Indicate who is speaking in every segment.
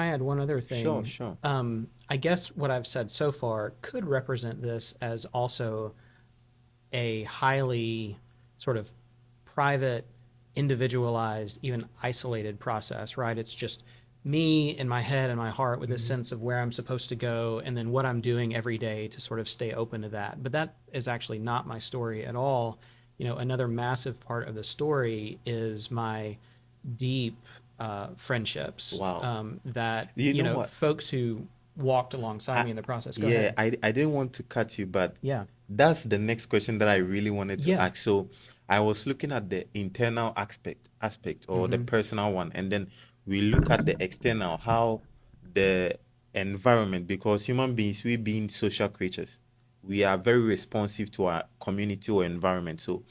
Speaker 1: I add one other
Speaker 2: Sure,
Speaker 1: thing?
Speaker 2: sure.
Speaker 1: I guess what I've said so far could represent this as also a highly sort of private, individualized, even isolated process, right? It's just me in my head and my heart with a
Speaker 2: Hmm.
Speaker 1: sense of where I'm supposed to go and then what I'm doing every day to sort of stay open to that. But that is actually not my story at all. Another massive part of the story is my deep friendships
Speaker 2: Wow.
Speaker 1: that,
Speaker 2: You know what?
Speaker 1: folks who walked alongside
Speaker 2: I
Speaker 1: me in the process. Go
Speaker 2: yeah,
Speaker 1: ahead.
Speaker 2: I didn't want to cut you, but
Speaker 1: Yeah.
Speaker 2: that's the next question that I really wanted to
Speaker 1: Yeah.
Speaker 2: ask. So I was looking at the internal aspect or the
Speaker 1: Mm-hmm.
Speaker 2: personal one, and then we look at the external, how the environment, because human beings, we being social creatures, we are very responsive to our community or environment. So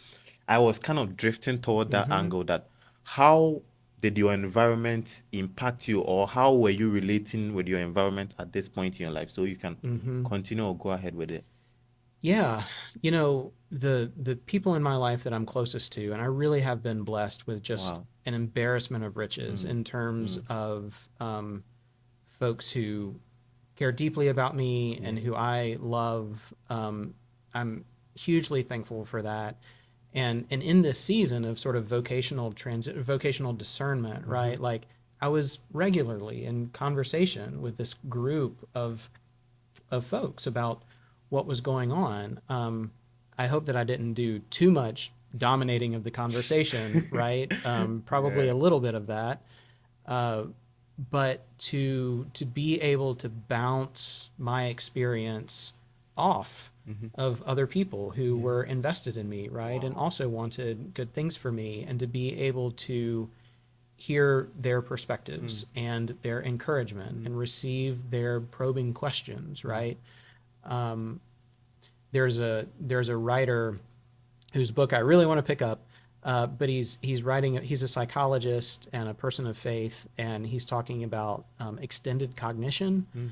Speaker 2: I was kind of drifting toward that
Speaker 1: Mm-hmm.
Speaker 2: angle that how did your environment impact you, or how were you relating with your environment at this point in your life? So you can
Speaker 1: Mm-hmm.
Speaker 2: continue or go ahead with it.
Speaker 1: Yeah, the people in my life that I'm closest to, and I really have been blessed with just
Speaker 2: Wow.
Speaker 1: an embarrassment of riches
Speaker 2: Mm,
Speaker 1: in terms
Speaker 2: mm,
Speaker 1: of folks who care deeply about me
Speaker 2: yeah.
Speaker 1: and who I love. I'm hugely thankful for that. And in this season of sort of vocational discernment,
Speaker 2: Mm-hmm.
Speaker 1: right? Like I was regularly in conversation with this group of folks about what was going on. I hope that I didn't do too much dominating of the conversation, right? Probably
Speaker 2: Yeah.
Speaker 1: a little bit of that, uh, but to be able to bounce my experience off
Speaker 2: Mm-hmm.
Speaker 1: of other people who
Speaker 2: Yeah.
Speaker 1: were invested in me, right, and
Speaker 2: Wow.
Speaker 1: also wanted good things for me, and to be able to hear their
Speaker 2: Mm,
Speaker 1: perspectives and their encouragement
Speaker 2: mm,
Speaker 1: and receive their probing questions,
Speaker 2: mm,
Speaker 1: right? Um, there's a writer whose book I really want to pick up, but he's writing. He's a psychologist and a person of faith, and he's talking about extended cognition.
Speaker 2: mm.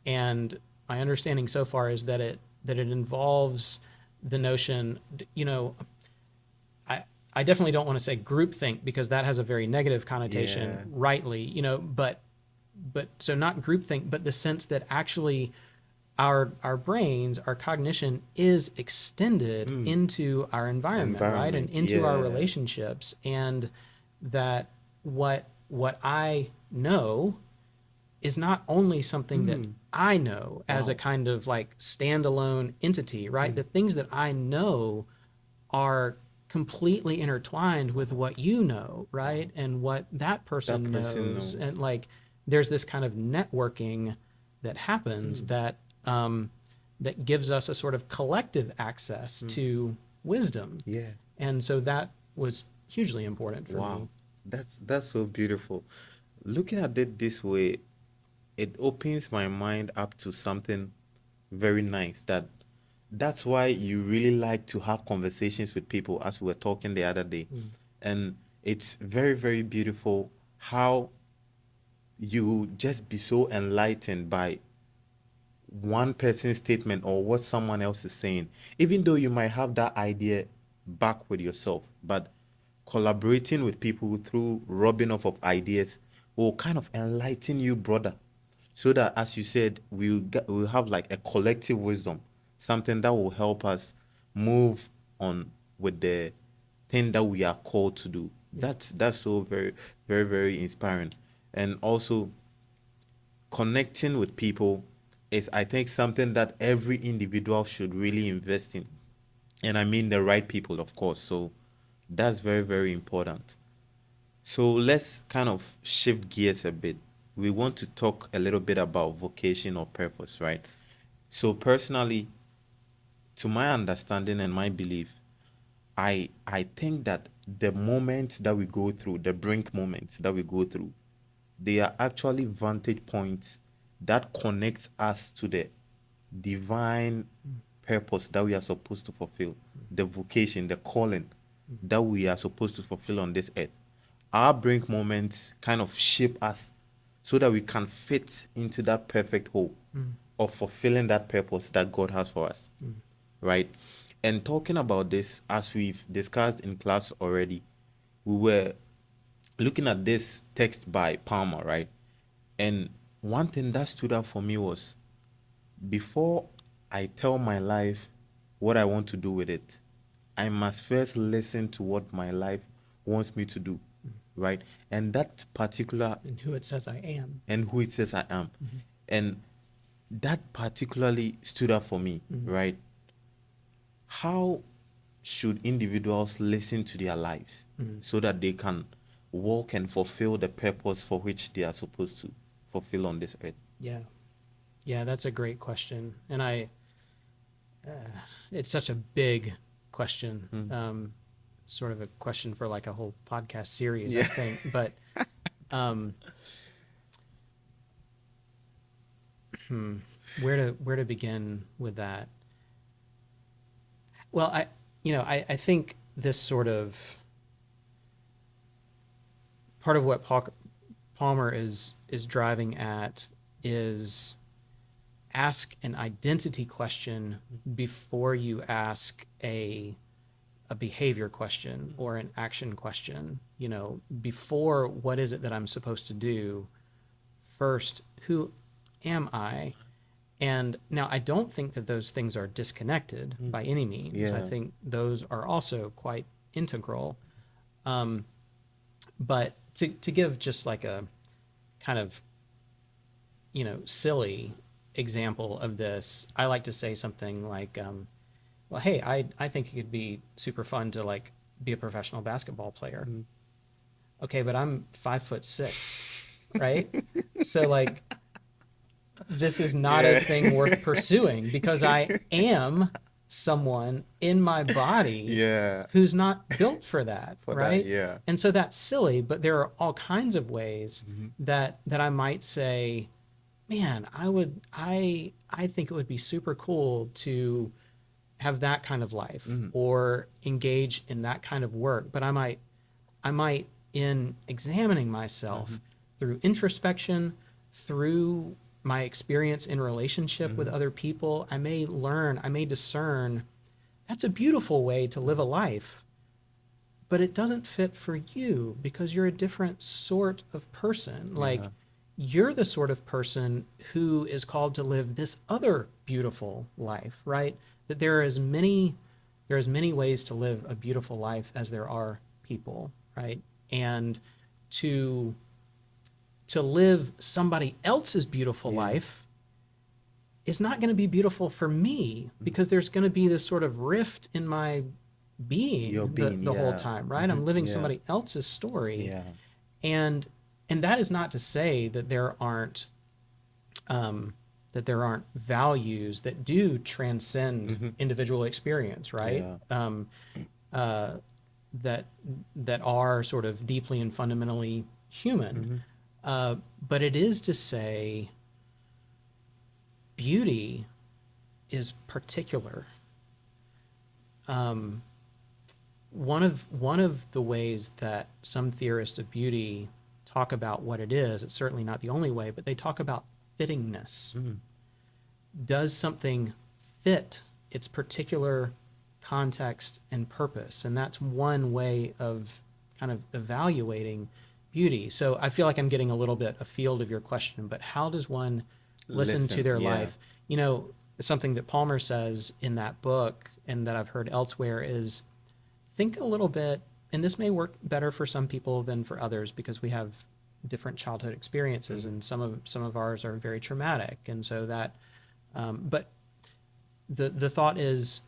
Speaker 1: And my understanding so far is that it involves the notion, you know, I I definitely don't want to say groupthink because that has a very negative connotation,
Speaker 2: Yeah.
Speaker 1: rightly, but so not groupthink, but the sense that actually our brains, our cognition is extended
Speaker 2: Mm.
Speaker 1: into our environment, right? And
Speaker 2: Environment.
Speaker 1: into our
Speaker 2: Yeah.
Speaker 1: relationships. And that what I know is not only something that
Speaker 2: Mm.
Speaker 1: I know as a
Speaker 2: Wow.
Speaker 1: kind of like standalone entity, right?
Speaker 2: Mm.
Speaker 1: The things that I know are completely intertwined with
Speaker 2: Wow.
Speaker 1: what you know,
Speaker 2: Wow.
Speaker 1: right? And what that
Speaker 2: That
Speaker 1: person
Speaker 2: person
Speaker 1: knows.
Speaker 2: know.
Speaker 1: And like there's this kind of networking that happens
Speaker 2: Mm.
Speaker 1: that gives us a sort of collective access
Speaker 2: Mm.
Speaker 1: to wisdom.
Speaker 2: Yeah.
Speaker 1: And so that was hugely important for
Speaker 2: Wow.
Speaker 1: me.
Speaker 2: That's so beautiful. Looking at it this way, it opens my mind up to something very nice, that's why you really like to have conversations with people, as we were talking the other day.
Speaker 1: Mm.
Speaker 2: And it's very, very beautiful how you just be so enlightened by one person's statement or what someone else is saying, even though you might have that idea back with yourself, but collaborating with people through rubbing off of ideas will kind of enlighten you, brother. So that, as you said, we'll have like a collective wisdom, something that will help us move on with the thing that we are called to do.
Speaker 1: Yeah.
Speaker 2: That's so very, very, very inspiring. And also, connecting with people is, I think, something that every individual should really invest in. And I mean the right people, of course. So that's very, very important. So let's kind of shift gears a bit. We want to talk a little bit about vocation or purpose, right? So personally, to my understanding and my belief, I think that the moments that we go through, the brink moments that we go through, they are actually vantage points that connects us to the divine purpose that we are supposed to fulfill, the vocation, the calling that we are supposed to fulfill on this earth. Our brink moments kind of shape us so that we can fit into that perfect hole
Speaker 1: Mm.
Speaker 2: of fulfilling that purpose that God has for us,
Speaker 1: Mm.
Speaker 2: right? And talking about this, as we've discussed in class already, we were looking at this text by Palmer, right? And one thing that stood out for me was, before I tell my life what I want to do with it, I must first listen to what my life wants me to do, right? And that particular,
Speaker 1: And who it says I am.
Speaker 2: and who it says I am. And that particularly stood out for me, right? How should individuals listen to their lives so that they can walk and fulfill the purpose for which they are supposed to fulfill on this earth?
Speaker 1: Yeah. Yeah, that's a great question. And it's such a big question. Sort of a question for like a whole podcast series, I
Speaker 2: Yeah.
Speaker 1: think. But where to begin with that? Well, I think this sort of part of what Palmer is driving at is ask an identity question before you ask a behavior question or an action question. You know, before what is it that I'm supposed to do, first, who am I? And now I don't think that those things are disconnected by any means. I
Speaker 2: Yeah.
Speaker 1: think those are also quite integral. But to give just like a kind of, silly example of this, I like to say something like, well, hey, I think it could be super fun to like be a professional basketball player. Okay, but I'm 5'6", right? So like, this is not a thing worth pursuing because I am someone in my body
Speaker 2: Yeah.
Speaker 1: who's not built for that,
Speaker 2: For that,
Speaker 1: right?
Speaker 2: yeah.
Speaker 1: And so that's silly, but there are all kinds of ways that I might say, man, I think it would be super cool to have that kind of life or engage in that kind of work, but I might in examining myself through introspection, through my experience in relationship with other people, I may discern that's a beautiful way to live a life, but it doesn't fit for you because you're a different sort of person. Like, you're the sort of person who is called to live this other beautiful life, right? That there are as many ways to live a beautiful life as there are people, right? And to live somebody else's beautiful life is not going to be beautiful for me because there's going to be this sort of rift in my being,
Speaker 2: Your being,
Speaker 1: the whole
Speaker 2: yeah.
Speaker 1: time, right? I'm living
Speaker 2: Yeah.
Speaker 1: somebody else's story.
Speaker 2: Yeah.
Speaker 1: And that is not to say that there aren't values that do transcend individual experience, right?
Speaker 2: Yeah.
Speaker 1: That are sort of deeply and fundamentally human. But it is to say beauty is particular. One of the ways that some theorists of beauty talk about what it is, it's certainly not the only way, but they talk about fittingness. Does something fit its particular context and purpose? And that's one way of kind of evaluating beauty. So I feel like I'm getting a little bit afield of your question, but how does one listen to their life? You know, something that Palmer says in that book and that I've heard elsewhere is think a little bit, and this may work better for some people than for others because we have different childhood experiences and some of ours are very traumatic. And so that, but the thought is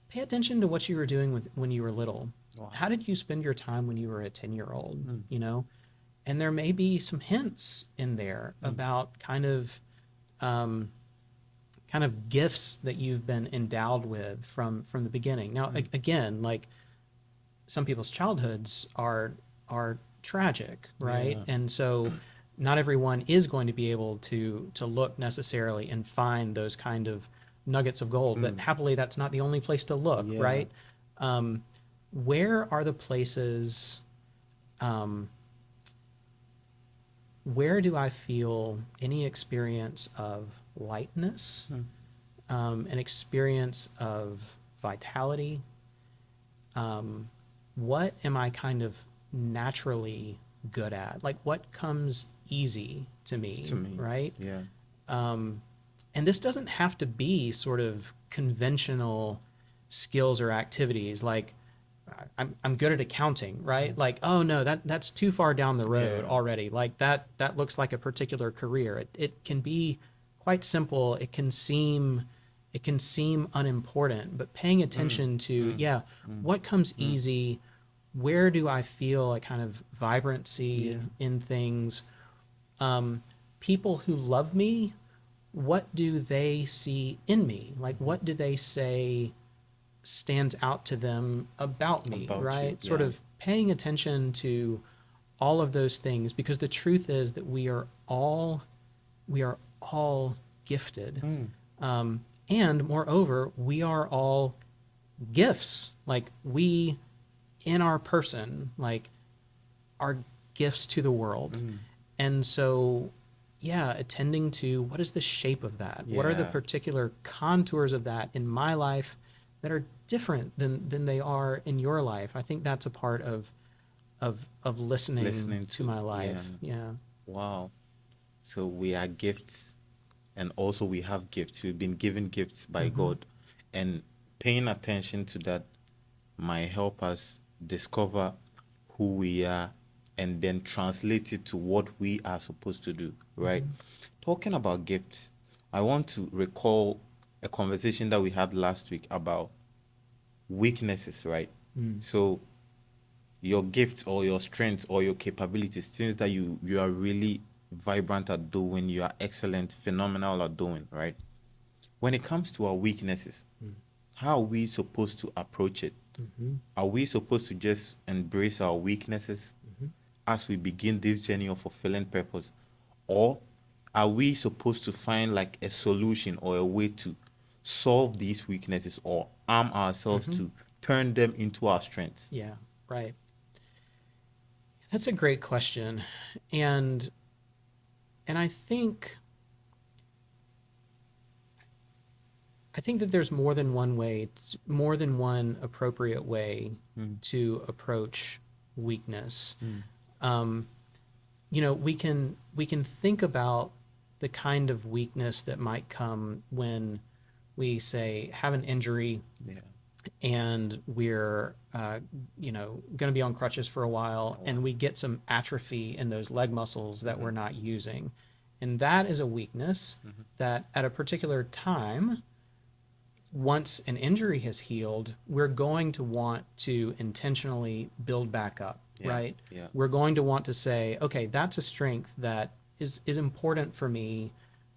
Speaker 1: pay attention to what you were doing when you were little.
Speaker 2: Wow.
Speaker 1: How did you spend your time when you were a 10-year-old, you know? And there may be some hints in there about kind of gifts that you've been endowed with from the beginning. Now, again, like some people's childhoods are tragic, right?
Speaker 2: Yeah.
Speaker 1: And so not everyone is going to be able to look necessarily and find those kind of nuggets of gold, but happily that's not the only place to look,
Speaker 2: Yeah.
Speaker 1: right? Where are the places, where do I feel any experience of lightness, an experience of vitality? What am I kind of naturally good at? Like what comes easy to me,
Speaker 2: To me.
Speaker 1: right?
Speaker 2: Yeah.
Speaker 1: And this doesn't have to be sort of conventional skills or activities like I'm good at accounting, right? Like, oh no, that's too far down the road
Speaker 2: Yeah.
Speaker 1: already. Like that looks like a particular career. It can be quite simple. It can seem unimportant, but paying attention to, yeah, what comes easy, where do I feel a kind of vibrancy
Speaker 2: Yeah.
Speaker 1: in things? People who love me, what do they see in me? Like, what do they say stands out to them about me,
Speaker 2: About you.
Speaker 1: right? Sort
Speaker 2: Yeah.
Speaker 1: of paying attention to all of those things, because the truth is that we are all gifted. And moreover, we are all gifts. Like, we in our person, like, are gifts to the world. And so, yeah, attending to what is the shape of that? What are the
Speaker 2: Yeah.
Speaker 1: particular contours of that in my life that are different than they are in your life? I think that's a part of listening
Speaker 2: Listening
Speaker 1: to
Speaker 2: to.
Speaker 1: my
Speaker 2: Yeah.
Speaker 1: life. Yeah.
Speaker 2: Wow. So we are gifts, and also we have gifts. We've been given gifts by
Speaker 1: Mm-hmm.
Speaker 2: God, and paying attention to that might help us discover who we are and then translate it to what we are supposed to do, right?
Speaker 1: Mm-hmm.
Speaker 2: Talking about gifts, I want to recall a conversation that we had last week about weaknesses, right?
Speaker 1: Mm.
Speaker 2: So your gifts or your strengths or your capabilities, things that you are really vibrant at doing, you are excellent, phenomenal at doing, right? When it comes to our weaknesses, how are we supposed to approach it?
Speaker 1: Mm-hmm.
Speaker 2: Are we supposed to just embrace our weaknesses
Speaker 1: Mm-hmm.
Speaker 2: as we begin this journey of fulfilling purpose? Or are we supposed to find like a solution or a way to solve these weaknesses or arm ourselves
Speaker 1: Mm-hmm.
Speaker 2: to turn them into our strengths?
Speaker 1: Yeah. Right. That's a great question. And I think that there's more than one way, more than one appropriate way
Speaker 2: Mm,
Speaker 1: to approach weakness.
Speaker 2: mm,
Speaker 1: Um, we can think about the kind of weakness that might come when we say have an injury
Speaker 2: yeah.
Speaker 1: and we're going to be on crutches for a while,
Speaker 2: Oh, wow.
Speaker 1: and we get some atrophy in those leg muscles that we're
Speaker 2: Mhm,
Speaker 1: not using, and that is a weakness
Speaker 2: mhm.
Speaker 1: that at a particular time, once an injury has healed, we're going to want to intentionally build back up,
Speaker 2: Yeah.
Speaker 1: right?
Speaker 2: Yeah.
Speaker 1: We're going to want to say, okay, that's a strength that is important for me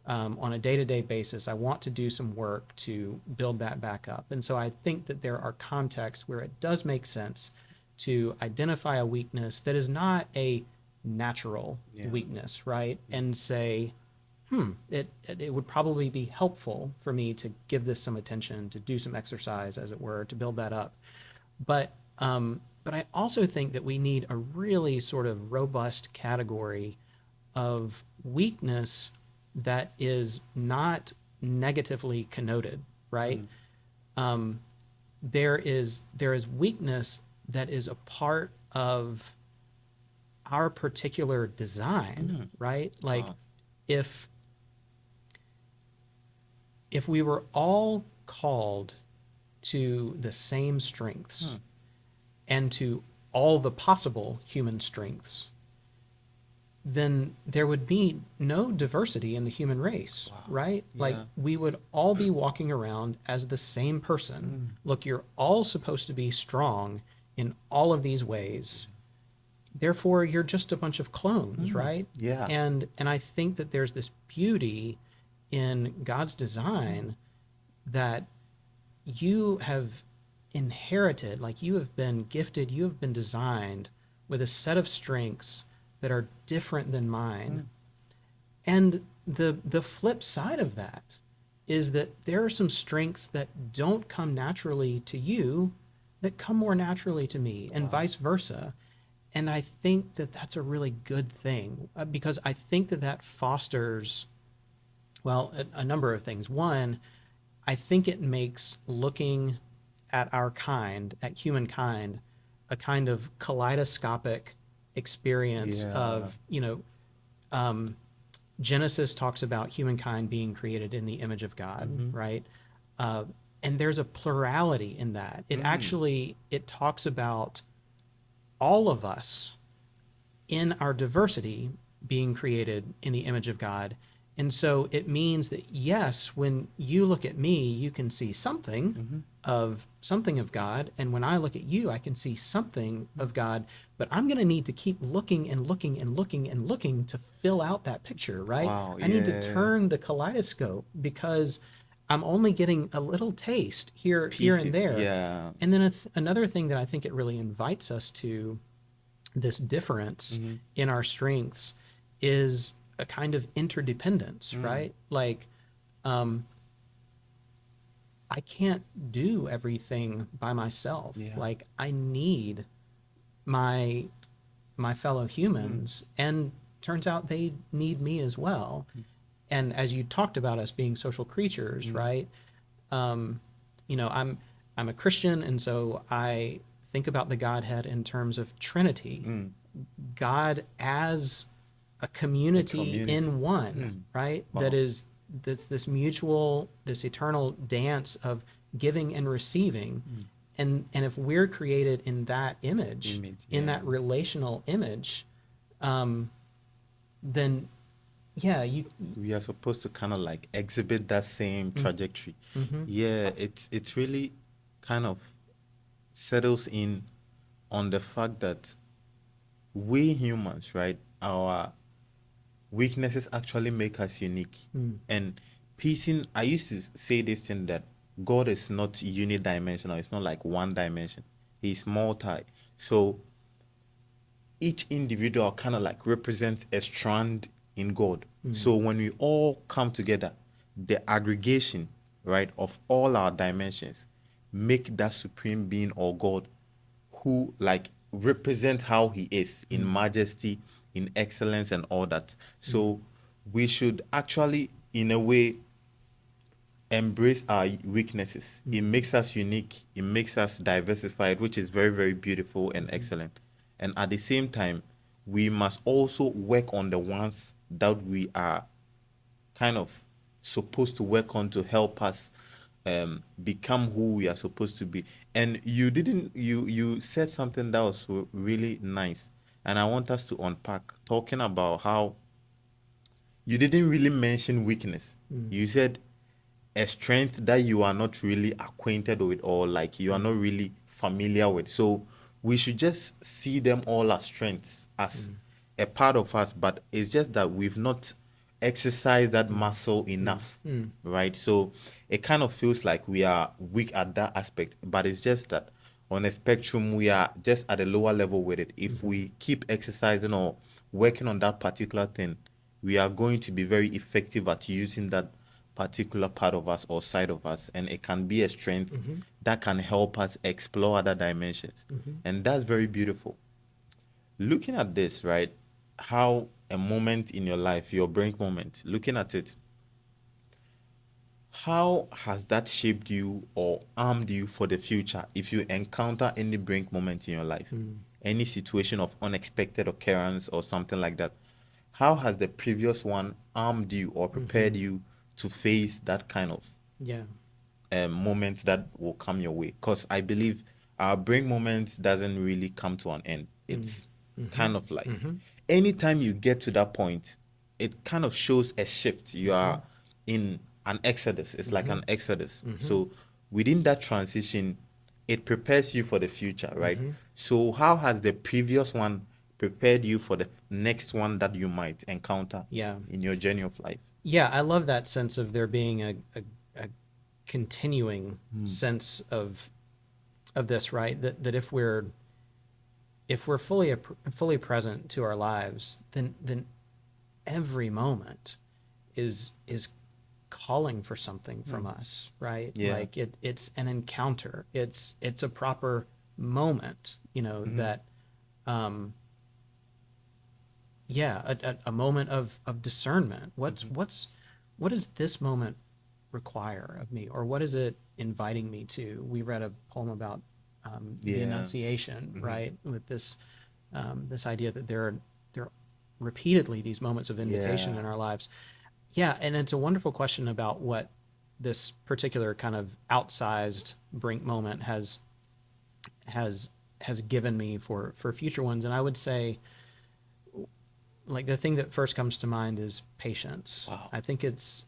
Speaker 1: on a day-to-day basis. I want to do some work to build that back up. And so I think that there are contexts where it does make sense to identify a weakness that is not a natural
Speaker 2: Yeah.
Speaker 1: weakness, right? And say, it would probably be helpful for me to give this some attention, to do some exercise, as it were, to build that up. But I also think that we need a really sort of robust category of weakness that is not negatively connoted, right?
Speaker 2: Mm,
Speaker 1: There is weakness that is a part of our particular design,
Speaker 2: mm.
Speaker 1: right? Like,
Speaker 2: Wow.
Speaker 1: if if we were all called to the same strengths
Speaker 2: Hmm.
Speaker 1: and to all the possible human strengths, then there would be no diversity in the human race,
Speaker 2: Wow.
Speaker 1: right? Like,
Speaker 2: Yeah.
Speaker 1: we would all be walking around as the same person.
Speaker 2: Mm.
Speaker 1: Look, you're all supposed to be strong in all of these ways. Therefore, you're just a bunch of clones,
Speaker 2: Mm.
Speaker 1: right?
Speaker 2: Yeah.
Speaker 1: And I think that there's this beauty in God's design that you have inherited, like, you have been gifted, you have been designed with a set of strengths that are different than mine.
Speaker 2: Mm.
Speaker 1: And the flip side of that is that there are some strengths that don't come naturally to you that come more naturally to me, and
Speaker 2: Wow.
Speaker 1: vice versa. And I think that that's a really good thing, because I think that that fosters, well, a number of things. One, I think it makes looking at our kind, at humankind, a kind of kaleidoscopic experience
Speaker 2: Yeah.
Speaker 1: of, um, Genesis talks about humankind being created in the image of God, right? Uh, and there's a plurality in that. It talks about all of us in our diversity being created in the image of God. And so it means that yes, when you look at me, you can see something of God, and when I look at you, I can see something of God, but I'm going to need to keep looking and looking and looking and looking to fill out that picture, right?
Speaker 2: Wow,
Speaker 1: I need to
Speaker 2: yeah.
Speaker 1: turn the kaleidoscope because I'm only getting a little taste here and
Speaker 2: Pieces,
Speaker 1: there.
Speaker 2: yeah.
Speaker 1: And then another thing that I think it really invites us to, this difference
Speaker 2: Mm-hmm.
Speaker 1: in our strengths, is a kind of interdependence,
Speaker 2: Mm.
Speaker 1: right? Like, um, I can't do everything by myself.
Speaker 2: Yeah.
Speaker 1: Like, I need my fellow
Speaker 2: Mm.
Speaker 1: humans, and turns out they need me as well. And as you talked about us being social creatures,
Speaker 2: Mm.
Speaker 1: right? Um, I'm a Christian, and so I think about the Godhead in terms of Trinity,
Speaker 2: Mm.
Speaker 1: God as a
Speaker 2: A
Speaker 1: community
Speaker 2: community.
Speaker 1: in one,
Speaker 2: Mm.
Speaker 1: right? That
Speaker 2: Wow.
Speaker 1: is this mutual, this eternal dance of giving and receiving.
Speaker 2: Mm.
Speaker 1: And if we're created in that image,
Speaker 2: Image,
Speaker 1: in
Speaker 2: yeah.
Speaker 1: that relational image, um, then yeah, you.
Speaker 2: We are supposed to kind of like exhibit that same trajectory.
Speaker 1: Mm-hmm.
Speaker 2: Yeah, it's really kind of settles in on the fact that we humans, right, our weaknesses actually make us unique.
Speaker 1: Mm.
Speaker 2: And piecing, I used to say this thing that God is not unidimensional, it's not like one dimension, He's multi. So each individual kind of like represents a strand in God. So when we all come together, the aggregation, right, of all our dimensions make that supreme being or God who like represents how he is in majesty, in excellence and all that. So we should actually in a way embrace our weaknesses. It makes us unique, it makes us diversified, which is very, very beautiful and excellent. And at the same time, we must also work on the ones that we are kind of supposed to work on to help us become who we are supposed to be. And you didn't, you said something that was really nice. And I want us to unpack, talking about how you didn't really mention weakness. You said a strength that you are not really acquainted with or like you are not really familiar with. So we should just see them all as strengths, as a part of us, but it's just that we've not exercised that muscle enough, right? So it kind of feels like we are weak at that aspect, but it's just that on a spectrum, we are just at a lower level with it. If we keep exercising or working on that particular thing, we are going to be very effective at using that particular part of us or side of us, and it can be a strength that can help us explore other dimensions. And that's very beautiful. Looking at this, right? How a moment in your life, your brink moment, looking at it, how has that shaped you or armed you for the future if you encounter any brink moment in your life, any situation of unexpected occurrence or something like that? How has the previous one armed you or prepared you to face that kind of
Speaker 1: Yeah.
Speaker 2: moments that will come your way? Because I believe our brink moments doesn't really come to an end. It's kind of like anytime you get to that point, it kind of shows a shift. You are in an exodus. It's like an exodus. So within that transition, it prepares you for the future, right? So how has the previous one prepared you for the next one that you might encounter
Speaker 1: Yeah.
Speaker 2: in your journey of life?
Speaker 1: Yeah, I love that sense of there being a continuing
Speaker 2: Mm.
Speaker 1: sense of this, right? That if we're fully present to our lives, then every moment is calling for something from us, right?
Speaker 2: Yeah.
Speaker 1: Like it's an encounter. It's a proper moment,
Speaker 2: Mhm.
Speaker 1: that um yeah, a moment of discernment. What does this moment require of me, or what is it inviting me to? We read a poem about the
Speaker 2: Yeah.
Speaker 1: Annunciation,
Speaker 2: Mhm.
Speaker 1: right? With this idea that there are repeatedly these moments of invitation
Speaker 2: Yeah.
Speaker 1: in our lives. Yeah, and it's a wonderful question about what this particular kind of outsized brink moment has has given me for future ones. And I would say, like, the thing that first comes to mind is patience.
Speaker 2: Wow.
Speaker 1: I think it's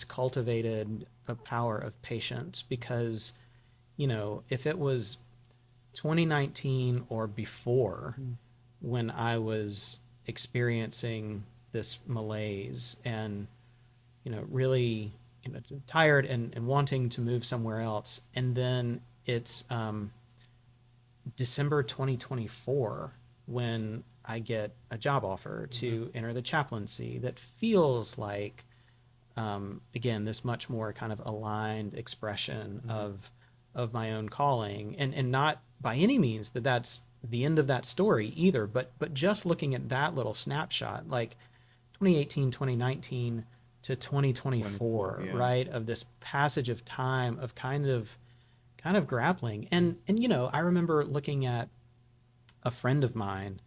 Speaker 1: cultivated a power of patience because, if it was 2019 or before, when I was experiencing this malaise and, really, tired and wanting to move somewhere else, and then it's December 2024 when I get a job offer to enter the chaplaincy that feels like, again, this much more kind of aligned expression of my own calling, and not by any means that that's the end of that story either, but just looking at that little snapshot, like 2018, 2019 to
Speaker 2: 24.
Speaker 1: 2024,
Speaker 2: Yeah.
Speaker 1: right, of this passage of time of kind of grappling. And I remember looking at a friend of mine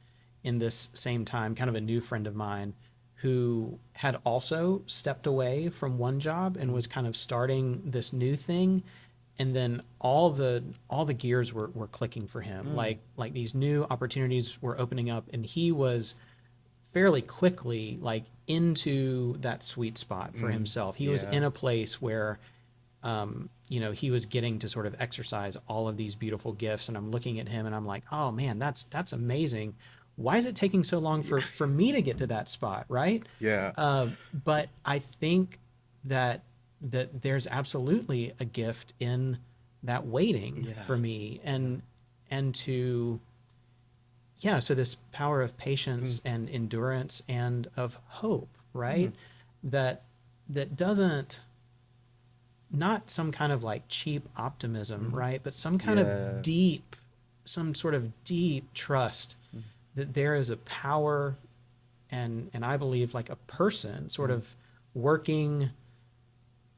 Speaker 1: in this same time, kind of a new friend of mine, who had also stepped away from one job and was kind of starting this new thing. And then all the gears were clicking for him. Like these new opportunities were opening up, and he was fairly quickly like into that sweet spot for himself. He was
Speaker 2: Yeah.
Speaker 1: in a place where he was getting to sort of exercise all of these beautiful gifts. And I'm looking at him and I'm like, oh man, that's amazing. Why is it taking so long for me to get to that spot, right?
Speaker 2: Yeah.
Speaker 1: But I think that there's absolutely a gift in that waiting
Speaker 2: Yeah.
Speaker 1: for me,
Speaker 2: Yeah.
Speaker 1: and to, yeah, so this power of
Speaker 2: Mm.
Speaker 1: patience and endurance and of hope,
Speaker 2: Mm.
Speaker 1: right? That doesn't, not some kind of like cheap optimism,
Speaker 2: Mm.
Speaker 1: right? But some kind of
Speaker 2: Yeah.
Speaker 1: deep, some sort of deep trust that there is a power, and I believe like a person sort
Speaker 2: Mm.
Speaker 1: of working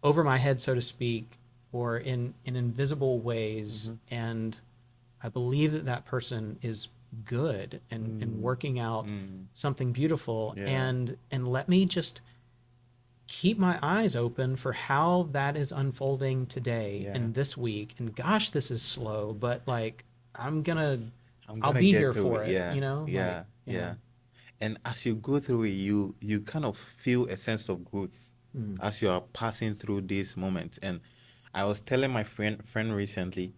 Speaker 1: over my head, so to speak, or in invisible ways.
Speaker 2: Mm-hmm.
Speaker 1: And I believe that that person is good and
Speaker 2: Mm.
Speaker 1: working out
Speaker 2: Mm.
Speaker 1: something beautiful.
Speaker 2: Yeah.
Speaker 1: And let me just keep my eyes open for how that is unfolding today
Speaker 2: Yeah.
Speaker 1: and this week. And gosh, this is slow, but like I'm gonna,
Speaker 2: I'm
Speaker 1: I'll
Speaker 2: gonna
Speaker 1: be
Speaker 2: get
Speaker 1: here
Speaker 2: through
Speaker 1: for
Speaker 2: it.
Speaker 1: it,
Speaker 2: Yeah.
Speaker 1: like,
Speaker 2: Yeah.
Speaker 1: yeah.
Speaker 2: Yeah. And as you go through it, you kind of feel a sense of growth
Speaker 1: Mm.
Speaker 2: as you are passing through these moments. And I was telling my friend recently,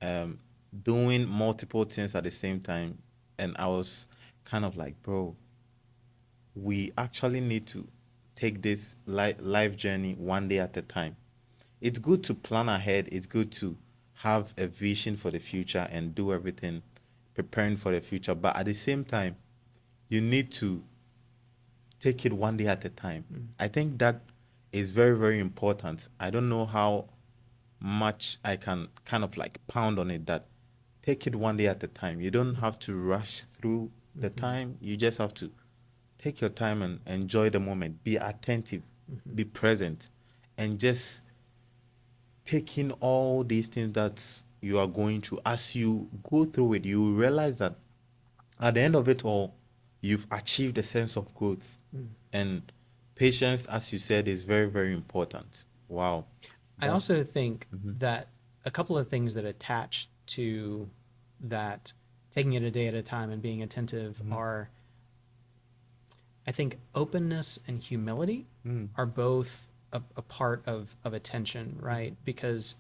Speaker 2: um, doing multiple things at the same time, and I was kind of like, bro, we actually need to take this life journey one day at a time. It's good to plan ahead. It's good to have a vision for the future and do everything preparing for the future. But at the same time, you need to take it one day at a time.
Speaker 1: Mm.
Speaker 2: I think that is very, very important. I don't know how much I can kind of like pound on it, that take it one day at a time. You don't have to rush through the
Speaker 1: Mm-hmm.
Speaker 2: time. You just have to take your time and enjoy the moment. Be attentive,
Speaker 1: Mm-hmm.
Speaker 2: be present, and just take in all these things that you are going through. As you go through it, you realize that at the end of it all, you've achieved a sense of growth.
Speaker 1: Mm.
Speaker 2: And patience, as you said, is very, very important. Wow.
Speaker 1: I
Speaker 2: That's
Speaker 1: also think
Speaker 2: mhm,
Speaker 1: that a couple of things that attach to that, taking it a day at a time and being attentive,
Speaker 2: mhm,
Speaker 1: are, I think, openness and humility
Speaker 2: mm,
Speaker 1: are both a part of attention, right? Because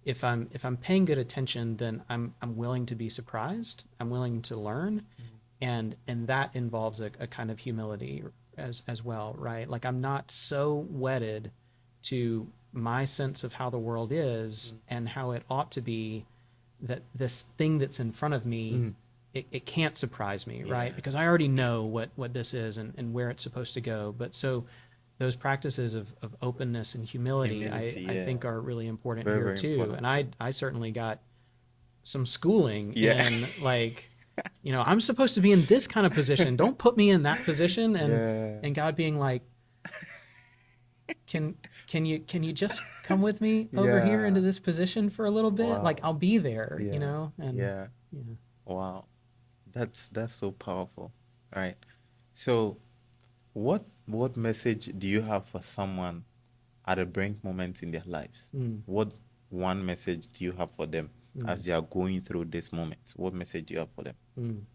Speaker 1: if I'm paying good attention, then I'm willing to be surprised. I'm willing to learn, and that involves a kind of humility as well, right? Like I'm not so wedded to my sense of how the world is and how it ought to be, that this thing that's in front of me,
Speaker 2: mm.
Speaker 1: it can't surprise me,
Speaker 2: Yeah.
Speaker 1: right? Because I already know what this is and where it's supposed to go. But so those practices of openness and humility,
Speaker 2: Humility,
Speaker 1: I
Speaker 2: yeah.
Speaker 1: think are really important
Speaker 2: Very,
Speaker 1: here
Speaker 2: very
Speaker 1: too.
Speaker 2: important
Speaker 1: And
Speaker 2: too.
Speaker 1: I certainly got some schooling
Speaker 2: Yeah.
Speaker 1: in, like, I'm supposed to be in this kind of position. Don't put me in that position. and
Speaker 2: Yeah.
Speaker 1: and God being like, can can you just come with me over here into
Speaker 2: Yeah.
Speaker 1: this position for a little bit? Like
Speaker 2: Wow.
Speaker 1: I'll be there,
Speaker 2: Yeah.
Speaker 1: and
Speaker 2: Yeah.
Speaker 1: yeah.
Speaker 2: Wow. That's so powerful. Right. So, what message do you have for someone at a brink moment in their lives? What one message do you have for them as they are going through this moment? What message do you have for them?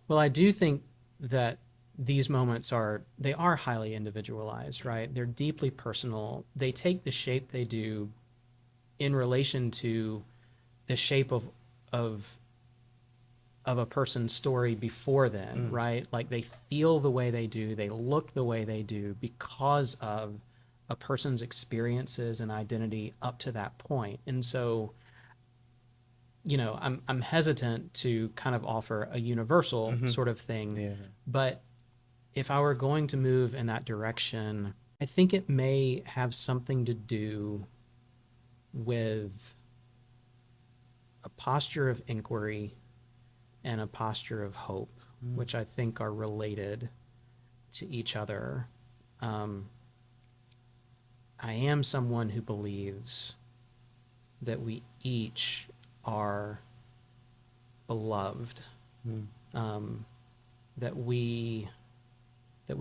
Speaker 1: Well, I do think that these moments they are highly individualized, right? They're deeply personal. They take the shape they do in relation to the shape of a person's story before then, right? Like they feel the way they do, they look the way they do because of a person's experiences and identity up to that point. And so, I'm hesitant to kind of offer a universal sort of thing,
Speaker 2: Yeah.
Speaker 1: but if I were going to move in that direction, I think it may have something to do with a posture of inquiry and a posture of hope, which I think are related to each other. I am someone who believes that we each are beloved, that we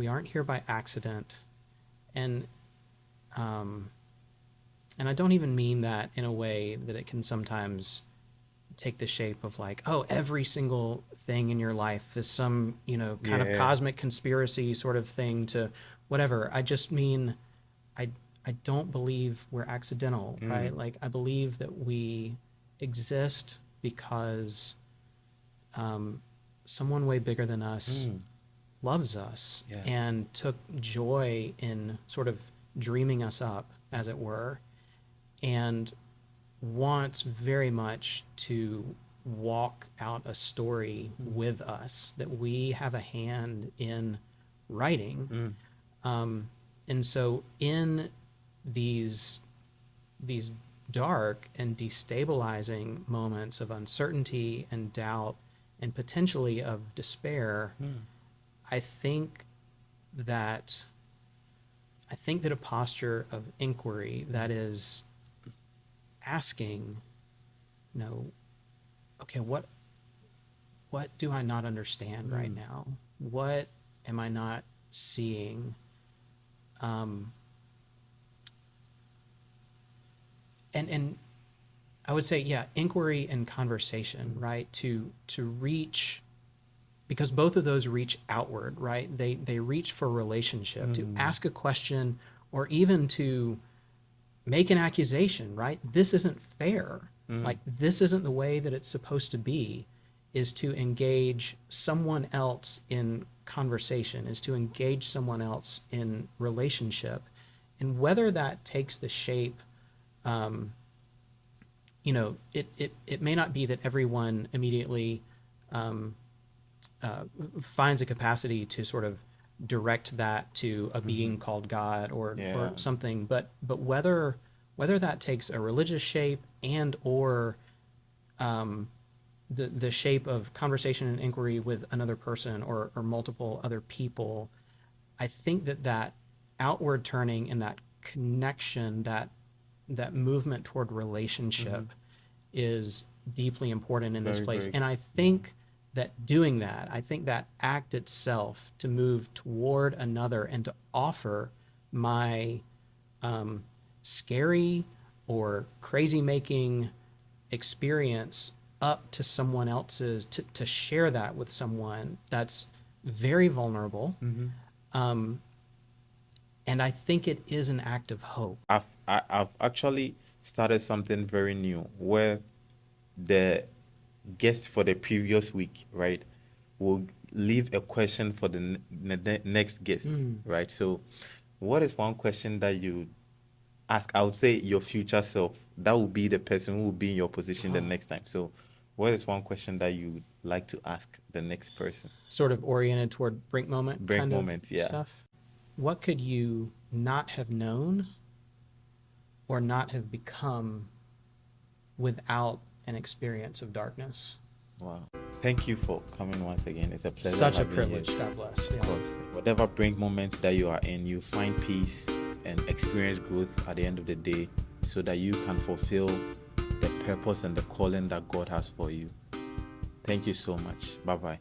Speaker 1: aren't here by accident, and I don't even mean that in a way that it can sometimes take the shape of like, oh, every single thing in your life is some, kind of
Speaker 2: Yeah.
Speaker 1: cosmic conspiracy sort of thing to whatever. I just mean, I don't believe we're accidental, right? Like I believe that we exist because someone way bigger than us loves us
Speaker 2: Yeah.
Speaker 1: and took joy in sort of dreaming us up, as it were, and wants very much to walk out a story with us that we have a hand in writing. And so in these dark and destabilizing moments of uncertainty and doubt and potentially of despair, I think that a posture of inquiry that is asking, okay, what do I not understand right now? What am I not seeing? And I would say, yeah, inquiry and conversation, right? To reach, because both of those reach outward, right? They reach for relationship, to ask a question, or even to make an accusation, right? This isn't fair. Like this isn't the way that it's supposed to be, is to engage someone else in conversation, is to engage someone else in relationship. And whether that takes the shape, it may not be that everyone immediately finds a capacity to sort of direct that to a being called God or
Speaker 2: Yeah.
Speaker 1: something, but whether that takes a religious shape and or the shape of conversation and inquiry with another person or multiple other people, I think that outward turning and that connection, that movement toward relationship is deeply important in this
Speaker 2: Very,
Speaker 1: place.
Speaker 2: very
Speaker 1: And I think that doing that, I think that act itself, to move toward another and to offer my scary or crazy making experience up to someone else's, to share that with someone, that's very vulnerable. And I think it is an act of hope.
Speaker 2: I've actually started something very new where the guest for the previous week, right, will leave a question for the next guest, right? So, what is one question that you ask? I would say your future self. That will be the person who will be in your position the next time. So, what is one question that you would like to ask the next person?
Speaker 1: Sort of oriented toward brink moment
Speaker 2: Brink
Speaker 1: kind
Speaker 2: moment,
Speaker 1: of
Speaker 2: yeah.
Speaker 1: stuff. What could you not have known or not have become without an experience of darkness?
Speaker 2: Wow. Thank you for coming once again. It's a pleasure.
Speaker 1: Such a
Speaker 2: having
Speaker 1: privilege.
Speaker 2: you.
Speaker 1: God bless.
Speaker 2: Of course. Whatever brink moments that you are in, you find peace and experience growth at the end of the day so that you can fulfill the purpose and the calling that God has for you. Thank you so much. Bye-bye.